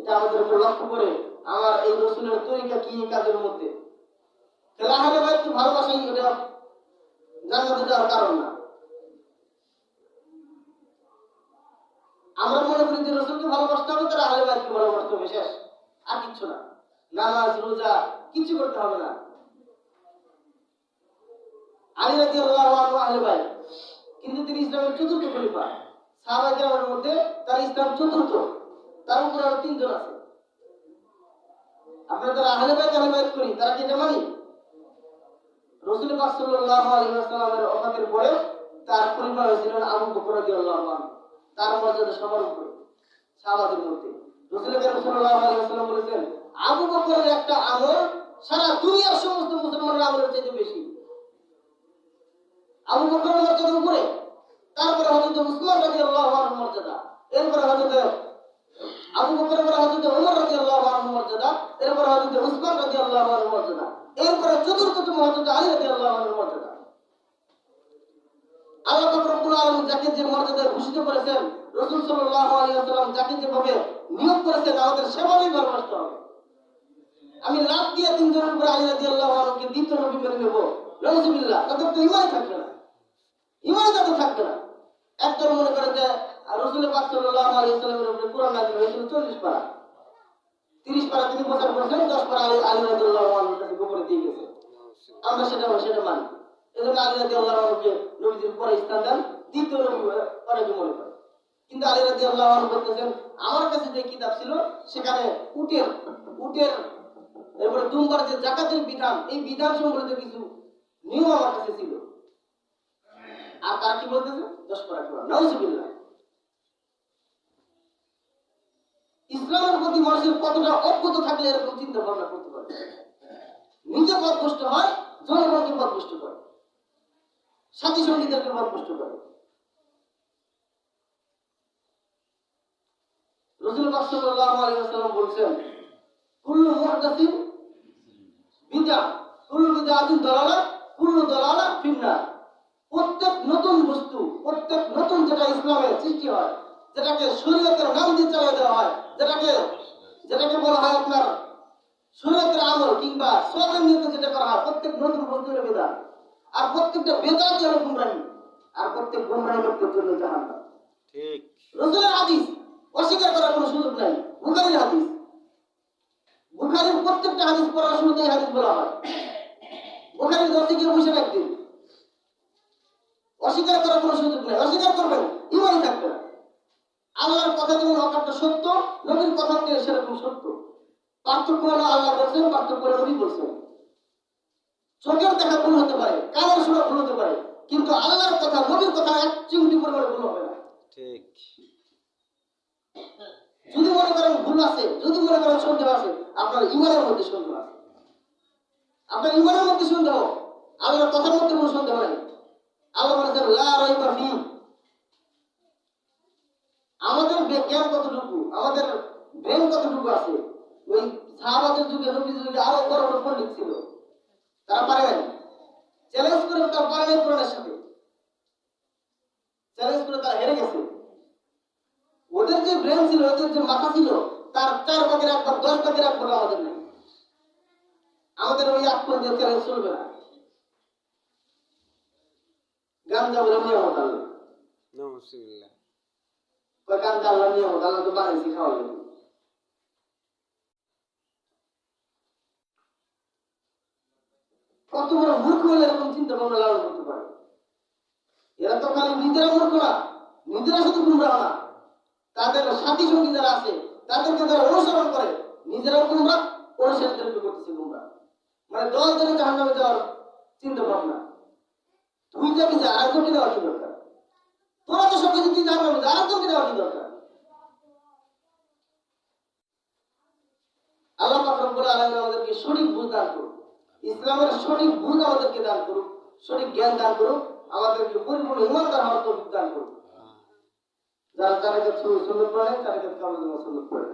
এটা আমাদের উপর লক্ষ্য করে আমার এই রসুলের তরিকা কি কাজের মধ্যে। তাহলে আহলে বাইতকে ভালোবাসাই এটা জান্নাতে যাওয়ার কারণ না। আমরা মনে করি যে রসুলকে ভালোবাসতে হবে, তারা আহলে বাইতকে ভালোবাসতে হবে, শেষ, আর কিচ্ছু না। নামাজ রোজা কিছু করতে হবে না। আলী রাদিয়াল্লাহু আনহু আহলে বাইত, কিন্তু তিনি ইসলামের চতুর্থ খলিফা। সাহাবায়ে কেরামের মধ্যে তার ইসলাম চতুর্থ, তার উপর আরো তিনজন আছে। আমরা যারা আহলে বাইত করি তারা কি এটা মানি? রাসূল পাক সাল্লাল্লাহু আলাইহি ওয়াসাল্লামের ওফাতের পরে তার খলিফা হয়েছিলেন আবু বকর রাদিয়াল্লাহু আনহু। তার মর্যাদা সবার উপরে সাহাবাদের মধ্যে। রাসূল করিম সাল্লাল্লাহু আলাইহি ওয়াসাল্লাম বলেছেন, আবু বকরের একটা আমল সারা দুনিয়ার সমস্ত মুসলমানের আমলের চাইতে বেশি। আবু বকরের মর্যাদার উপরে, তারপরে হযরত উসমান রাদিয়াল্লাহু আনহু মর্যাদা, এরপরে হযরত আবু বকরের পরে হযরত ওমর রাদিয়াল্লাহু আনহু মর্যাদা, এরপরে হযরত উসমান রাদিয়াল্লাহু আনহু মর্যাদা, এরপরে চতুর্থতম হযরত আলী রাদিয়াল্লাহু আনহু মর্যাদা। আল্লাহ পাক রব্বুল আলামিন যাকে যে মর্যাদায় ভূষিত করেছেন, রাসূল সাল্লাল্লাহু আলাইহি ওয়াসাল্লাম যাকে যেভাবে নিয়োগ করেছেন, আমাদের সেভাবেই ভালোবাসতে হবে। আমি লাভ দিয়ে তিনজনের উপরে আলী রাদিয়াল্লাহু আনহুকে দ্বিতীয় নবী মেনে নেব, নাউযুবিল্লাহ, তাদের তো ঈমান থাকবে না, ঈমান তাদের থাকবে না। একজন মনে করে যে রাসূল পাক সাল্লাল্লাহু আলাইহি ওয়াসাল্লামের উপরে কোরআন নাযিল হয়েছিল 40 পারা, 30 পারা তিনি প্রচার করেছেন, 10 পারা আলী রাদিয়াল্লাহু আনহুর কাছে গোপনে দিয়ে গেছে। আমরা সেটা মানি। এজন্য আলী রাদিয়াল্লাহু আনহুকে নবীজির পরে স্থান দেন, দ্বিতীয় নবী অনেকে মনে করে। কিন্তু আলী রাদিয়াল্লাহু আনহু বলতেছেন, আমার কাছে যে কিতাব ছিল সেখানে উটের এরপরে দুম্বার যে যাকাতের বিধান, এই বিধান সম্বলিত কিছু নিয়ম আমার কাছে ছিল। আর তারা কি বলতেছে? 10 পারা কোরআন, নাউযুবিল্লাহ। ইসলামের প্রতি মানুষের কতটা অজ্ঞতা থাকলে এরকম চিন্তা ভাবনা করতে পারে? নিজে পথভ্রষ্ট হয়, জনগণকে পথভ্রষ্ট করে, সাথী সঙ্গীদেরকে পথভ্রষ্ট করে। রাসূল পাক সাল্লাল্লাহু আলাইহি ওয়াসাল্লাম বলেছেন, কুল্লু মুহদাসিন বিদআ, কুল্লু বিদআতিন দালালা, কুল্লু দালালা ফিন্নার। প্রত্যেক নতুন বস্তু, প্রত্যেক নতুন যেটা ইসলামে সৃষ্টি হয়, যেটাকে শরীয়তের নাম দিয়ে চালিয়ে দেওয়া হয়, যেটাকে বলা হয় আপনার শরীয়তের আমল কিংবা সওয়াবের নিয়তে যেটা করা হয়, প্রত্যেক নতুন বস্তুর বিদআত। আর প্রত্যেকটা বিদআত হলো গুমরাহি, আর প্রত্যেক গুমরাহি লোকের জন্য জাহান্নাম। ঠিক। রাসূলের হাদিস অস্বীকার করার কোনো সুযোগ নাই। বুখারীর হাদিস, বুখারীর প্রত্যেকটা হাদিস পড়ার শুরুতে এই হাদিস বলা হয়। বুখারীর দর্শে গিয়ে বসে রাখবেন, অস্বীকার করার কোনো সুযোগ নাই। অস্বীকার করবেন, ঈমানই থাকবে না। আল্লাহর কথা যেমন অকাট্য সত্য, নবীর কথা সেরকম সত্য। পার্থক্য হলো আল্লাহ বলছেন, পার্থক্য হলো নবী বলছেন। চোখের দেখা ভুল হতে পারে, কানের শোনা ভুল হতে পারে, কিন্তু আল্লাহর কথা, নবীর কথা এক চিমটি পরিমাণে ভুল হবে না। ঠিক। যদি মনে করেন ভুল আছে, যদি মনে করেন সন্দেহ আছে, আপনার ঈমানের মধ্যে সন্দেহ আছে। আপনার ঈমানের মধ্যে সন্দেহ, আল্লাহর কথার মধ্যে কোনো সন্দেহ নেই। আল্লাহ বলেছেন, লা রাইবা ফি। আমাদের জ্ঞান কতটুকু, আমাদের ব্রেন কতটুকু আছে? ওই সাহাবাদের যুগে, নবীর যুগে আরো বড় বড় পণ্ডিত ছিল, তারা পারে নাই। চ্যালেঞ্জ করে তারা পারে নাই, কোরআনের সাথে চ্যালেঞ্জ করে তারা হেরে গেছে। ওদের যে ব্রেন ছিল, ওদের যে মাথা ছিল, তার 4 ভাগের 1 ভাগ, 10 ভাগের 1 ভাগ আমাদের নাই। আমাদের ওই আকল দিয়ে চ্যালেঞ্জ চলবে না। গাঞ্জা বলে নিয়ামত আল্লাহ, নাউযুবিল্লাহ। গাঞ্জা আল্লাহ নিয়ামত, আল্লাহ তো বানাইছি খাওয়ার জন্য। কত বড় মূর্খ হলে এরকম চিন্তা ভাবনা লালন করতে পারে? এরা তো খালি নিজেরা মূর্খ না, নিজেরা শুধু গুমরাহ না, তাদের সাথী সঙ্গী যারা আছে তাদেরকে যারা অনুসরণ করে, নিজেরাও গুমরাহ, অনুসারীদেরকে করতেছে গুমরাহ। মানে দল ধরে জাহান্নামে যাওয়ার চিন্তা ভাবনা। তুই যাবি, যা, আরেকজনকে দেওয়ার কি দরকার? তোরা তো সবাই যদি জাহান্নামে যা, আরেকজনকে দেওয়ার কি দরকার? আল্লাহ পাক রব্বুল আলামিন আমাদেরকে সঠিক বুঝ দান করুন, ইসলামের সঠিক বুঝ আমাদেরকে দান করুন, সঠিক জ্ঞান দান করুন, আমাদেরকে পরিপূর্ণ ঈমানদার হওয়ার তৌফিক দান করুন। যারা তার কাছে সুন্নাত পড়ে, তার কাছে কামল সুন্নাত পড়ে।